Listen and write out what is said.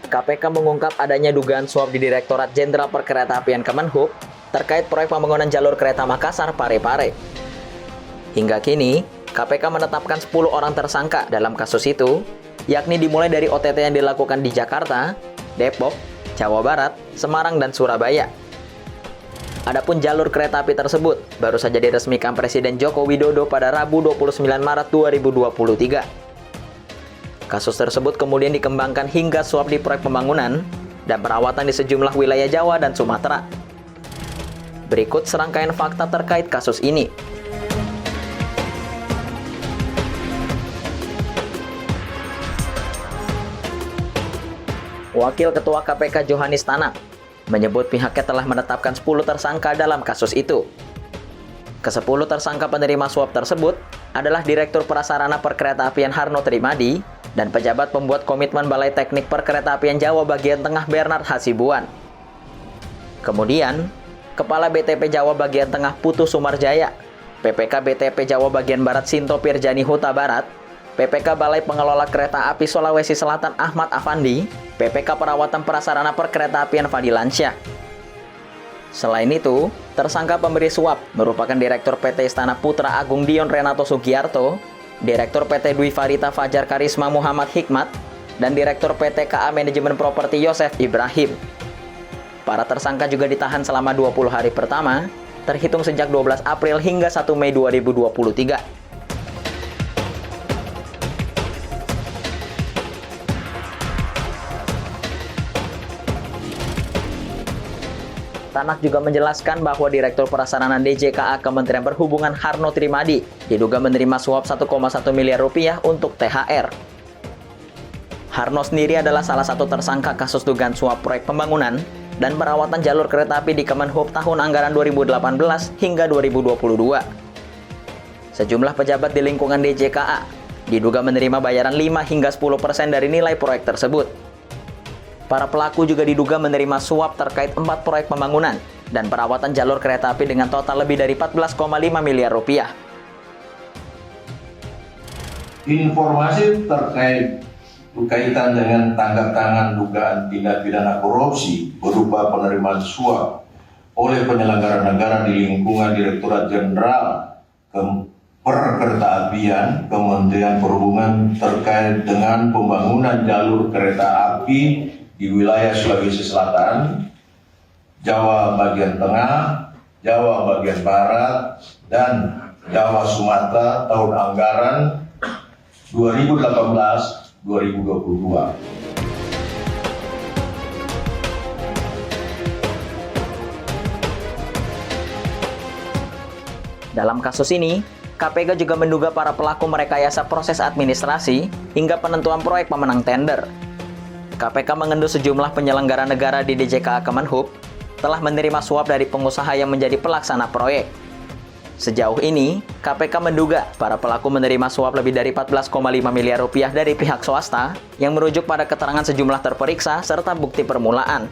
KPK mengungkap adanya dugaan suap di Direktorat Jenderal Perkeretaapian Kemenhub terkait proyek pembangunan jalur kereta Makassar Parepare. Hingga kini, KPK menetapkan 10 orang tersangka dalam kasus itu, yakni dimulai dari OTT yang dilakukan di Jakarta, Depok, Jawa Barat, Semarang, dan Surabaya. Adapun jalur kereta api tersebut baru saja diresmikan Presiden Joko Widodo pada Rabu 29 Maret 2023. Kasus tersebut kemudian dikembangkan hingga suap di proyek pembangunan dan perawatan di sejumlah wilayah Jawa dan Sumatera. Berikut serangkaian fakta terkait kasus ini. Wakil Ketua KPK Johanis Tanak menyebut pihaknya telah menetapkan 10 tersangka dalam kasus itu. Ke-10 tersangka penerima suap tersebut adalah Direktur Prasarana Perkeretaapian Harno Trimadi dan pejabat pembuat komitmen Balai Teknik Perkeretaapian Jawa bagian Tengah Bernard Hasibuan. Kemudian, Kepala BTP Jawa bagian Tengah Putu Sumarjaya, PPK BTP Jawa bagian Barat Sinto Pirjani Huta Barat, PPK Balai Pengelola Kereta Api Sulawesi Selatan Ahmad Afandi, PPK Perawatan Prasarana Perkeretaapian Fadilansyah. Selain itu, tersangka pemberi suap merupakan Direktur PT Istana Putra Agung Dion Renato Sugiarto, Direktur PT Dwi Farita Fajar Karisma Muhammad Hikmat, dan Direktur PT KA Manajemen Properti Yosef Ibrahim. Para tersangka juga ditahan selama 20 hari pertama, terhitung sejak 12 April hingga 1 Mei 2023. Tanak juga menjelaskan bahwa Direktur Prasarana DJKA Kementerian Perhubungan Harno Trimadi diduga menerima suap 1,1 miliar rupiah untuk THR. Harno sendiri adalah salah satu tersangka kasus dugaan suap proyek pembangunan dan perawatan jalur kereta api di Kemenhub tahun anggaran 2018 hingga 2022. Sejumlah pejabat di lingkungan DJKA diduga menerima bayaran 5 hingga 10% dari nilai proyek tersebut. Para pelaku juga diduga menerima suap terkait 4 proyek pembangunan dan perawatan jalur kereta api dengan total lebih dari 14,5 miliar rupiah. Informasi terkait berkaitan dengan tangkap tangan dugaan tindak pidana korupsi berupa penerimaan suap oleh penyelenggara negara di lingkungan Direktorat Jenderal Perkeretaapian Kementerian Perhubungan terkait dengan pembangunan jalur kereta api di wilayah Sulawesi Selatan, Jawa bagian Tengah, Jawa bagian Barat, dan Jawa Sumatera tahun anggaran 2018-2022. Dalam kasus ini, KPK juga menduga para pelaku merekayasa proses administrasi hingga penentuan proyek pemenang tender. KPK mengendus sejumlah penyelenggara negara di DJKA Kemenhub telah menerima suap dari pengusaha yang menjadi pelaksana proyek. Sejauh ini, KPK menduga para pelaku menerima suap lebih dari 14,5 miliar rupiah dari pihak swasta yang merujuk pada keterangan sejumlah terperiksa serta bukti permulaan.